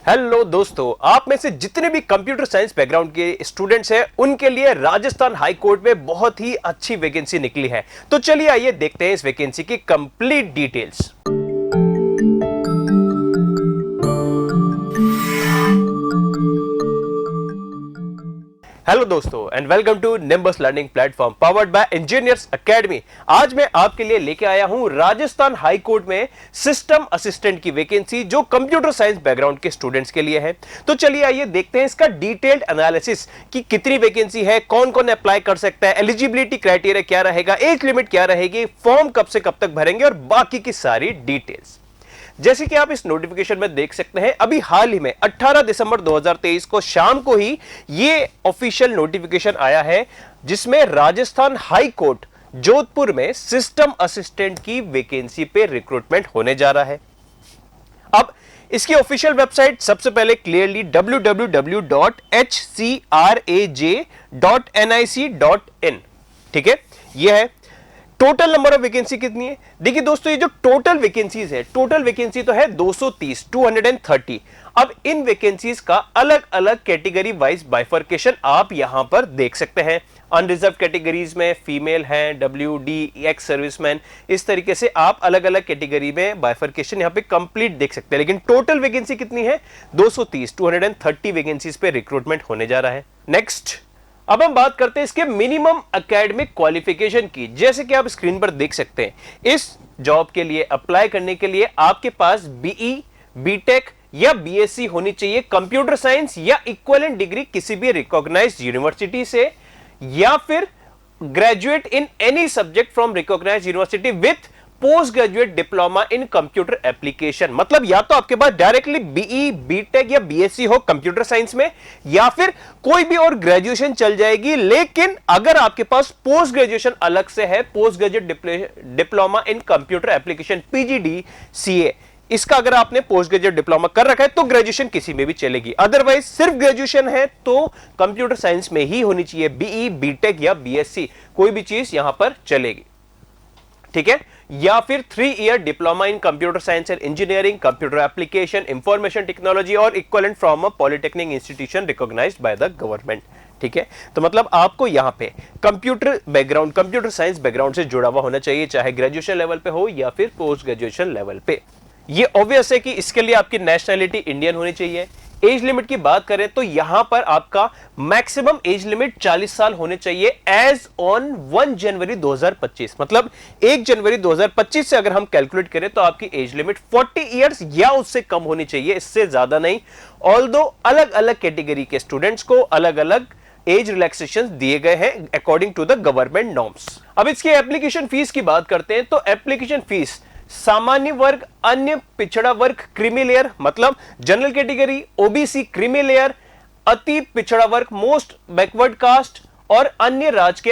Hello दोस्तों, आप में से जितने भी कंप्यूटर साइंस बैकग्राउंड के स्टूडेंट्स हैं उनके लिए राजस्थान हाई कोर्ट में बहुत ही अच्छी वैकेंसी निकली है। तो चलिए आइए देखते हैं इस वैकेंसी की कंप्लीट डिटेल्स। हेलो दोस्तों and welcome to Nimbus learning platform powered by engineers academy. आज मैं आपके लिए लेके आया हूं राजस्थान हाई कोर्ट में सिस्टम असिस्टेंट की वैकेंसी जो कंप्यूटर साइंस बैकग्राउंड के स्टूडेंट्स के लिए है। तो चलिए आइए देखते हैं इसका डिटेल्ड एनालिसिस कि कितनी वैकेंसी है, कौन कौन अप्लाई कर सकता है, एलिजिबिलिटी क्राइटेरिया क्या रहेगा, एज लिमिट क्या रहेगी, फॉर्म कब से कब तक भरेंगे और बाकी की सारी डिटेल्स। जैसे कि आप इस नोटिफिकेशन में देख सकते हैं, अभी हाल ही में 18 दिसंबर 2023 को शाम को ही ये ऑफिशियल नोटिफिकेशन आया है जिसमें राजस्थान हाई कोर्ट जोधपुर में सिस्टम असिस्टेंट की वैकेंसी पे रिक्रूटमेंट होने जा रहा है। अब इसकी ऑफिशियल वेबसाइट सबसे पहले क्लियरली www.hcraj.nic.in, ठीक है, यह है। टोटल नंबर ऑफ वैकेंसी कितनी है? देखिए दोस्तों, ये जो टोटल वैकेंसीज है, टोटल वैकेंसी तो है 230। अब इन वैकेंसीज का अलग अलग कैटेगरी वाइज बाइफर्केशन आप यहां पर देख सकते हैं। अनरिजर्व कैटेगरीज में फीमेल हैं, WD, एक्स सर्विसमैन, इस तरीके से आप अलग अलग कैटेगरी में बाइफर्केशन यहां पे कंप्लीट देख सकते हैं। लेकिन टोटल वैकेंसी कितनी है? 230 वैकेंसीज पे रिक्रूटमेंट होने जा रहा है। नेक्स्ट, अब हम बात करते हैं इसके मिनिमम एकेडमिक क्वालिफिकेशन की। जैसे कि आप स्क्रीन पर देख सकते हैं, इस जॉब के लिए अप्लाई करने के लिए आपके पास BE, BTech या BSc होनी चाहिए कंप्यूटर साइंस या इक्विवेलेंट डिग्री किसी भी रिकॉग्नाइज्ड यूनिवर्सिटी से, या फिर graduate in any subject from recognised university with post graduate diploma in computer application. मतलब या तो आपके पास डायरेक्टली BE, BTech या BSc हो कंप्यूटर साइंस में, या फिर कोई भी और ग्रेजुएशन चल जाएगी। लेकिन अगर आपके पास पोस्ट ग्रेजुएशन अलग से है, post graduate diploma in computer application PGDCA, इसका अगर आपने पोस्ट ग्रेजुएट डिप्लोमा कर रखा है तो ग्रेजुएशन किसी में भी चलेगी। अदरवाइज सिर्फ ग्रेजुएशन है तो कंप्यूटर साइंस में ही होनी चाहिए, BE, BTech या BSc, कोई भी चीज यहां पर चलेगी, ठीक है। या फिर 3 year diploma in computer science and engineering, computer application, information technology और equivalent from a polytechnic institution recognized by the government, ठीक है। तो मतलब आपको यहां पे computer background, computer science background से जुड़ा हुआ होना चाहिए, चाहे ग्रेजुएशन लेवल पे हो या फिर पोस्ट ग्रेजुएशन लेवल पे। ये ऑब्वियस है कि इसके लिए आपकी नेशनैलिटी इंडियन होनी चाहिए। एज लिमिट की बात करें तो यहां पर आपका मैक्सिमम एज लिमिट 40 साल होने चाहिए एज ऑन 1 जनवरी 2025। मतलब 1 जनवरी 2025 से अगर हम कैलकुलेट करें तो आपकी एज लिमिट 40 इयर्स या उससे कम होनी चाहिए, इससे ज्यादा नहीं। ऑल्दो अलग अलग कैटेगरी के स्टूडेंट्स को अलग अलग एज रिलैक्सेशन दिए गए हैं according to the government norms. अब इसकी एप्लीकेशन फीस की बात करते हैं तो एप्लीकेशन फीस सामान्य वर्ग, अन्य पिछड़ा वर्ग, क्रीमी लेयर मतलब general category, OBC, creamy layer, अति पिछड़ा वर्ग, मोस्ट बैकवर्ड कास्ट और अन्य राज्य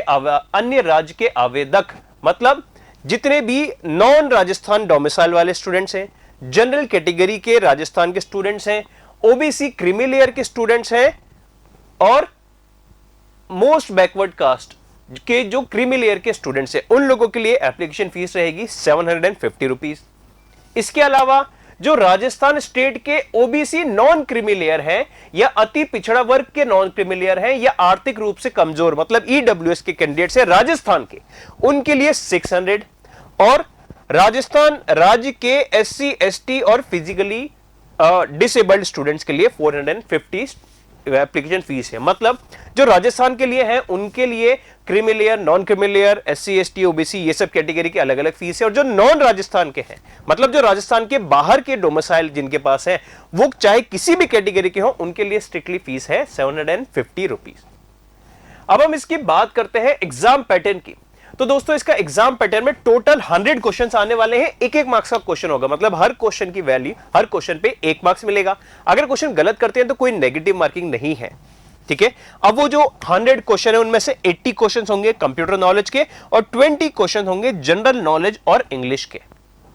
के आवेदक, मतलब जितने भी नॉन राजस्थान डोमिसाइल वाले स्टूडेंट्स हैं, जनरल कैटेगरी के राजस्थान के स्टूडेंट्स हैं, OBC क्रीमी लेयर के स्टूडेंट्स हैं और मोस्ट बैकवर्ड कास्ट के जो क्रीमी लेयर के स्टूडेंट्स हैं, उन लोगों के लिए एप्लीकेशन फीस रहेगी 750 रुपीज। इसके अलावा जो राजस्थान स्टेट के OBC नॉन क्रीमी लेयर हैं या अति पिछड़ा वर्ग के नॉन क्रीमी लेयर हैं या आर्थिक रूप से कमजोर मतलब EWS के कैंडिडेट्स हैं राजस्थान के, उनके लिए 600 और राजस्थान राज्य के SC, ST और फिजिकली डिसेबल्ड स्टूडेंट्स के लिए 450 एप्लीकेशन फीस है। मतलब जो राजस्थान के लिए है उनके लिए creamy layer, non creamy layer, SC, ST, OBC ये सब कैटेगरी के अलग अलग फीस है। और जो नॉन राजस्थान के हैं, मतलब जो राजस्थान के बाहर के डोमिसाइल जिनके पास है, वो चाहे किसी भी कैटेगरी के हो, उनके लिए स्ट्रिक्टली फीस है 750 रुपीज। अब हम इसकी बात करते हैं एग्जाम पैटर्न की। तो दोस्तों इसका एग्जाम पैटर्न में टोटल 100 क्वेश्चंस आने वाले हैं, एक एक मार्क्स का क्वेश्चन होगा। मतलब हर क्वेश्चन की वैल्यू, हर क्वेश्चन पे 1 मार्क्स मिलेगा। अगर क्वेश्चन गलत करते हैं तो कोई नेगेटिव मार्किंग नहीं है, ठीक है। अब वो जो 100 क्वेश्चन है उनमें से 80 क्वेश्चन होंगे कंप्यूटर नॉलेज के और 20 क्वेश्चन होंगे जनरल नॉलेज और इंग्लिश के,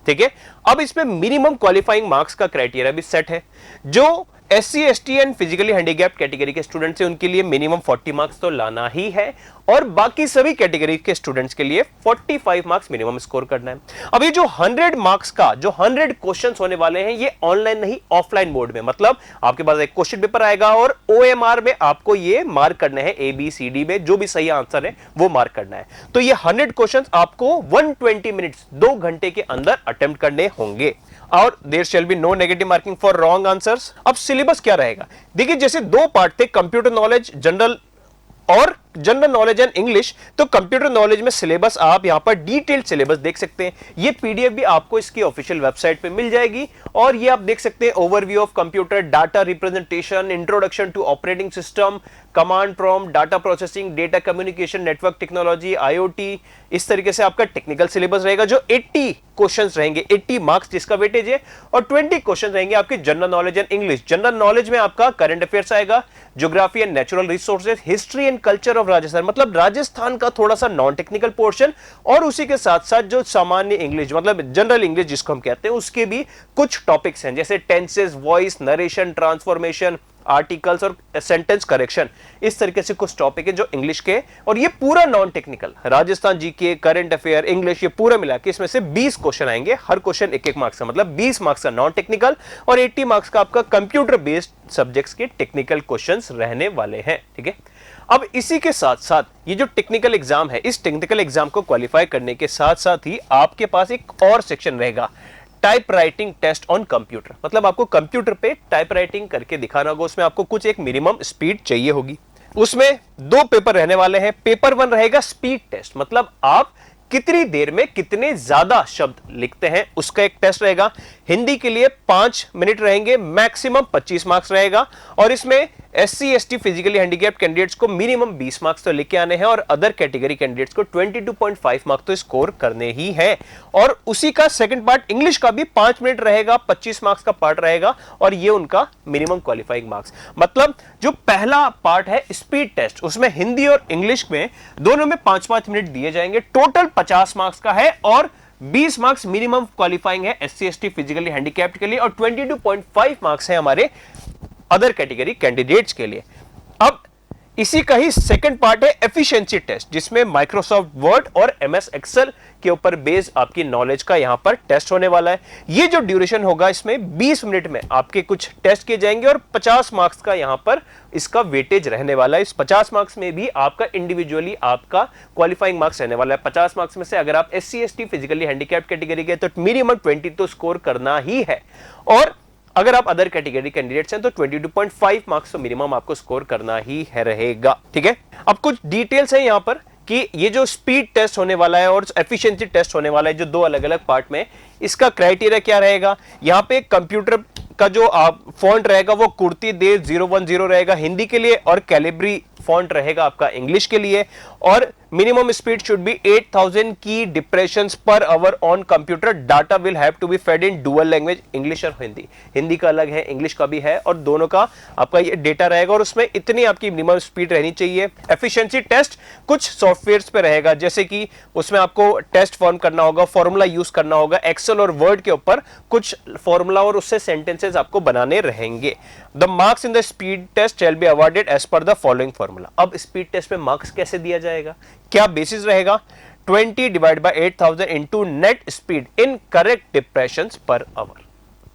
ठीक है। अब इसमें मिनिमम क्वालिफाइंग मार्क्स का क्राइटेरिया भी सेट है। जो SC ST and physically handicapped category के स्टूडेंट्स हैं उनके लिए मिनिमम 40 मार्क्स तो लाना ही है, और बाकी सभी कैटेगरी के स्टूडेंट्स के लिए 45 मार्क्स मिनिमम स्कोर करना है। अब ये जो 100 मार्क्स का जो 100 क्वेश्चंस होने वाले हैं ये ऑनलाइन नहीं ऑफलाइन मोड में, मतलब आपके पास एक क्वेश्चन पेपर आएगा और OMR में आपको ये मार्क करने हैं, ABCD में जो भी सही आंसर है वो मार्क करना है। तो ये 100 क्वेश्चंस आपको 120 मिनट्स 2 घंटे के अंदर अटेम्प्ट करने होंगे, और there shall be no negative marking for wrong answers. अब सिलेबस क्या रहेगा, देखिए जैसे 2 पार्ट थे, कंप्यूटर नॉलेज जनरल और जनरल नॉलेज एंड इंग्लिश। तो कंप्यूटर नॉलेज में सिलेबस आप यहां पर डिटेल्ड सिलेबस देख सकते हैं, ये PDF भी आपको इसकी ऑफिशियल वेबसाइट पे मिल जाएगी, और ये आप देख सकते हैं overview of computer, data representation, introduction to operating system, command prompt, data processing, data communication, network technology, IoT। इस तरीके से आपका टेक्निकल सिलेबस रहेगा जो 80 क्वेश्चंस रहेंगे, 80 मार्क्स जिसका वेटेज है, और 20 क्वेश्चन रहेंगे आपके general knowledge and English. General knowledge में आपका करंट अफेयर्स आएगा, geography and natural resources, history and culture of Rajasthan, मतलब राजस्थान का थोड़ा सा नॉन टेक्निकल पोर्शन, और उसी के साथ साथ जो सामान्य इंग्लिश मतलब जनरल इंग्लिश जिसको हम कहते हैं उसके भी कुछ टॉपिक्स हैं, जैसे tenses, voice, narration, transformation, articles और सेंटेंस करेक्शन। इस तरीके से कुछ टॉपिक है जो इंग्लिश के, और ये पूरा non technical Rajasthan GK, current affair, English, ये पूरा मिला के इसमें से 20 क्वेश्चन आएंगे, हर क्वेश्चन 1-1 मार्क्स का, मतलब 20 मार्क्स का नॉन टेक्निकल और 80 मार्क्स का आपका कंप्यूटर बेस्ड सब्जेक्ट्स के टेक्निकल क्वेश्चंस रहने वाले हैं। ठीक है, अब इसी के साथ साथ ये जो टेक्निकल एग्जाम है, इस टेक्निकल एग्जाम को क्वालिफाई करने के साथ साथ ही आपके पास एक और सेक्शन रहेगा, type writing test on computer. मतलब आपको कंप्यूटर पे टाइप राइटिंग करके दिखाना होगा, उसमें आपको कुछ एक मिनिमम स्पीड चाहिए होगी। उसमें 2 पेपर रहने वाले हैं। पेपर 1 रहेगा स्पीड टेस्ट, मतलब आप कितनी देर में कितने ज्यादा शब्द लिखते हैं उसका एक टेस्ट रहेगा। हिंदी के लिए 5 मिनट रहेंगे, मैक्सिमम 25 मार्क्स रहेगा, और इसमें SC ST physically handicapped candidates को मिनिमम 20 मार्क्स तो लेके आने हैं, और अदर कैटेगरी कैंडिडेट्स को 22.5 मार्क्स तो स्कोर करने ही हैं। और उसी का सेकंड पार्ट इंग्लिश का भी 5 मिनट रहेगा, 25 मार्क्स का पार्ट रहेगा, और ये उनका मिनिमम क्वालिफाइंग मार्क्स। मतलब जो पहला पार्ट है स्पीड टेस्ट, उसमें हिंदी और इंग्लिश में दोनों में 5-5 मिनट दिए जाएंगे, टोटल 50 मार्क्स का है, और 20 मार्क्स मिनिमम क्वालिफाइंग है SC ST फिजिकली हैंडीकैप्ड के लिए, और 22.5 मार्क्स है हमारे अदर कैटेगरी कैंडिडेट्स के लिए। अब इसी का ही सेकंड पार्ट है एफिशिएंसी टेस्ट, जिसमें माइक्रोसॉफ्ट वर्ड और MS एक्सेल के ऊपर बेस्ड आपकी नॉलेज का यहां पर टेस्ट होने वाला है। ये जो ड्यूरेशन होगा इसमें 20 मिनट में आपके कुछ टेस्ट किए जाएंगे, और 50 मार्क्स का यहां पर इसका वेटेज रहने वाला है। इस 50 मार्क्स में भी आपका इंडिविजुअली आपका क्वालिफाइंग मार्क्स रहने वाला है। 50 मार्क्स में से अगर आप SC ST physically handicapped category के तो मिनिमम 20 तो स्कोर करना ही है, और अगर आप अदर कैटेगरी कैंडिडेट्स हैं तो 22.5 मार्क्स तो मिनिमम आपको स्कोर करना ही है रहेगा। ठीक है, अब कुछ डिटेल्स हैं यहां पर कि ये जो स्पीड टेस्ट होने वाला है और एफिशिएंसी टेस्ट होने वाला है, जो 2 अलग अलग पार्ट में, इसका क्राइटेरिया क्या रहेगा। यहां पे कंप्यूटर का जो फॉन्ट रहेगा वो कुर्ती दे 010 रहेगा हिंदी के लिए, और कैलिब्री फॉन्ट रहेगा आपका इंग्लिश के लिए, और मिनिमम स्पीड शुड बी 8000 की डिप्रेशंस पर hour on computer. Data will have to be fed in dual language, English और हिंदी। हिंदी का अलग है, इंग्लिश का भी है, और दोनों का आपका ये डेटा रहेगा, और उसमें इतनी आपकी मिनिमम स्पीड रहनी चाहिए। एफिशिएंसी टेस्ट कुछ सॉफ्टवेयर्स पे रहेगा, जैसे कि उसमें आपको टेस्ट फॉर्म करना होगा, फॉर्मूला यूज करना होगा, एक्सेल और वर्ड के ऊपर कुछ फॉर्मूला और उससे सेंटेंसेस आपको बनाने रहेंगे। The marks in the speed test shall be awarded as per the following formula. अब स्पीड टेस्ट में मार्क्स कैसे दिया जाएगा, क्या बेसिस रहेगा, 20 divide by 8000 into net speed in correct depressions पर आवर।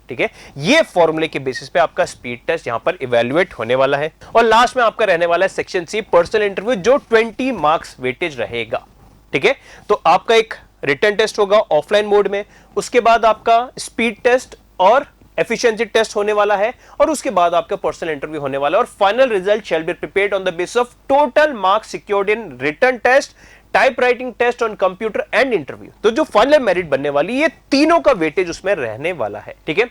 ठीक है, ये फॉर्मूले के बेसिस पे आपका स्पीड टेस्ट यहां पर इवैल्यूएट होने वाला है। और लास्ट में आपका रहने वाला है सेक्शन सी, पर्सनल इंटरव्यू, जो 20 मार्क्स वेटेज रहेगा। ठीक है, तो आपका एक रिटन टेस्ट होगा ऑफलाइन मोड में, उसके बाद आपका स्पीड टेस्ट और एफिशिएंसी टेस्ट होने वाला है, और उसके बाद आपका पर्सनल इंटरव्यू होने वाला है, और final result shall be prepared on the basis of total marks secured in written test, type writing test on computer and interview. तो जो फाइनल मेरिट बनने वाली, ये तीनों का वेटेज उसमें रहने वाला है। ठीक है,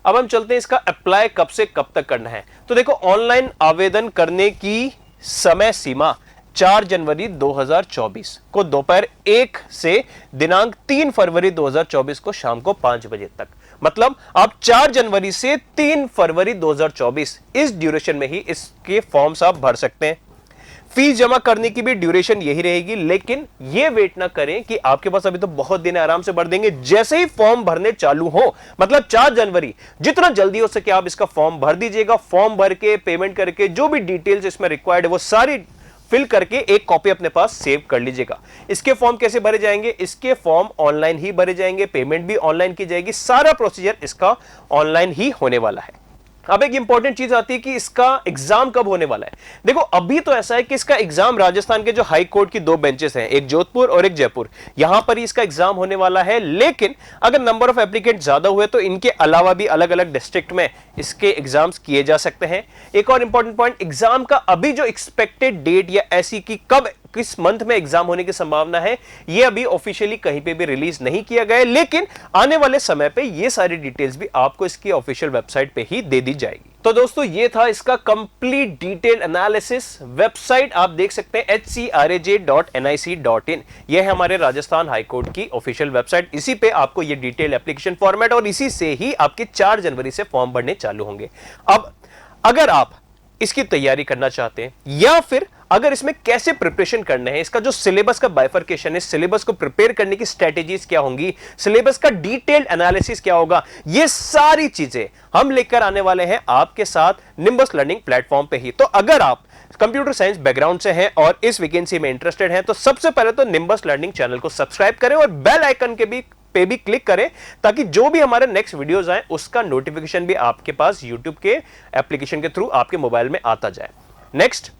अब हम चलते हैं इसका अप्लाई कब से कब तक करना है। तो देखो, ऑनलाइन आवेदन करने की समय सीमा 4 जनवरी 2024 को दोपहर 1 से दिनांक 3 फरवरी 2024 को शाम को 5 बजे तक। मतलब आप 4 जनवरी से 3 फरवरी 2024 इस ड्यूरेशन में ही इसके फॉर्म्स आप भर सकते हैं। फीस जमा करने की भी ड्यूरेशन यही रहेगी, लेकिन ये वेट ना करें कि आपके पास अभी तो बहुत दिन है, आराम से भर देंगे। जैसे ही फॉर्म भरने चालू हो, मतलब 4 जनवरी, जितना जल्दी हो सके आप इसका फॉर्म भर दीजिएगा। फॉर्म भर के पेमेंट करके जो भी डिटेल्स इसमें रिक्वायर्ड है वो सारी फिल करके एक कॉपी अपने पास सेव कर लीजिएगा। इसके फॉर्म कैसे भरे जाएंगे? इसके फॉर्म ऑनलाइन ही भरे जाएंगे, पेमेंट भी ऑनलाइन की जाएगी, सारा प्रोसीजर इसका ऑनलाइन ही होने वाला है। अब एक इंपॉर्टेंट चीज आती है कि इसका एग्जाम कब होने वाला है। देखो अभी तो ऐसा है कि इसका एग्जाम राजस्थान के जो हाई कोर्ट की 2 बेंचेस हैं, एक जोधपुर और एक जयपुर, यहां पर ही इसका एग्जाम होने वाला है। लेकिन अगर नंबर ऑफ एप्लीकेंट ज्यादा हुए तो इनके अलावा भी अलग अलग डिस्ट्रिक्ट में इसके एग्जाम्स किए जा सकते हैं। एक और इंपॉर्टेंट पॉइंट, एग्जाम का अभी जो एक्सपेक्टेड डेट या ऐसी कि कब किस मंथ में एग्जाम होने की संभावना है, यह अभी ऑफिशियली कहीं पे भी रिलीज नहीं किया गया है, लेकिन आने वाले समय पे ये सारी डिटेल्स भी आपको इसकी ऑफिशियल वेबसाइट पे ही दे दी जाएगी। तो दोस्तों ये था इसका कंप्लीट डिटेल एनालिसिस। वेबसाइट आप देख सकते हैं hcraj.nic.in, यह है हमारे राजस्थान हाईकोर्ट की ऑफिशियल वेबसाइट। इसी पे आपको ये डिटेल एप्लीकेशन फॉर्मेट और इसी से ही आपके 4 जनवरी से फॉर्म भरने चालू होंगे। अब अगर आप इसकी तैयारी करना चाहते हैं या फिर अगर इसमें कैसे प्रिपरेशन करना है, इसका जो सिलेबस का बाइफर्केशन है, सिलेबस को प्रिपेयर करने की स्ट्रेटेजीज क्या होंगी, सिलेबस का डिटेल्ड एनालिसिस क्या होगा, ये सारी चीजें हम लेकर आने वाले हैं आपके साथ निम्बस लर्निंग प्लेटफॉर्म पे ही। तो अगर आप कंप्यूटर साइंस बैकग्राउंड से हैं और इस वैकेंसी में इंटरेस्टेड हैं तो सबसे पहले तो निम्बस लर्निंग चैनल को सब्सक्राइब करें और बेल आइकन के पे भी क्लिक करें, ताकि जो भी हमारे नेक्स्ट वीडियोस आए उसका नोटिफिकेशन भी आपके पास यूट्यूब के एप्लीकेशन के थ्रू आपके मोबाइल में आता जाए। नेक्स्ट,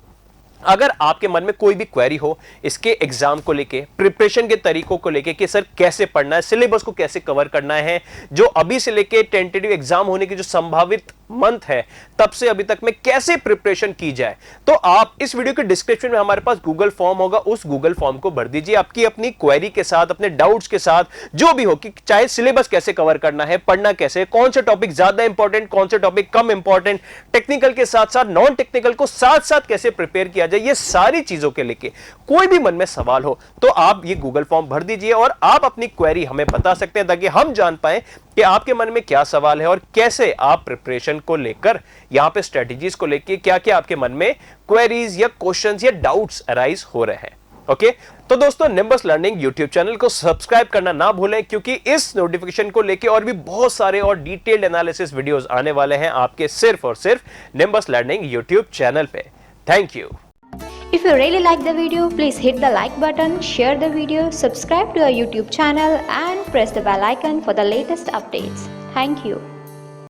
अगर आपके मन में कोई भी क्वेरी हो इसके एग्जाम को लेके, प्रिपरेशन के तरीकों को लेके कि सर कैसे पढ़ना है, सिलेबस को कैसे कवर करना है, जो अभी से लेके टेंटेटिव एग्जाम होने की जो संभावित मंथ है तब से अभी तक में कैसे प्रिपरेशन की जाए, तो आप इस वीडियो के डिस्क्रिप्शन में हमारे पास गूगल फॉर्म होगा, उस गूगल फॉर्म को भर दीजिए आपकी अपनी क्वेरी के साथ, अपने डाउट्स के साथ, जो भी हो कि चाहे सिलेबस कैसे कवर करना है, पढ़ना कैसे, कौन से टॉपिक ज्यादा इंपॉर्टेंट, कौन से टॉपिक कम इंपॉर्टेंट, टेक्निकल के साथ साथ नॉन टेक्निकल को साथ साथ कैसे प्रिपेयर किया जाए, ये सारी चीजों के लेके कोई भी मन में सवाल हो तो आप ये गूगल फॉर्म भर दीजिए और आप अपनी क्वेरी हमें बता सकते हैं, ताकि हम जान पाए कि आपके मन में क्या सवाल है और कैसे आप प्रिपरेशन को लेकर, यहां पे स्ट्रेटजीज को लेकर क्या क्या आपके मन में क्वेरीज या क्वेश्चंस या डाउट्स अराइज हो रहे हैं। ओके, तो दोस्तों निम्बस लर्निंग यूट्यूब चैनल को सब्सक्राइब करना ना भूलें, क्योंकि इस नोटिफिकेशन को लेके और भी बहुत सारे और डिटेल्ड एनालिसिस वीडियोस आने वाले हैं आपके सिर्फ और सिर्फ निम्बस लर्निंग यूट्यूब चैनल पे। Thank you. If you really like the video, please hit the like button, share the video, subscribe to our YouTube channel and press the bell icon for the latest updates. Thank you.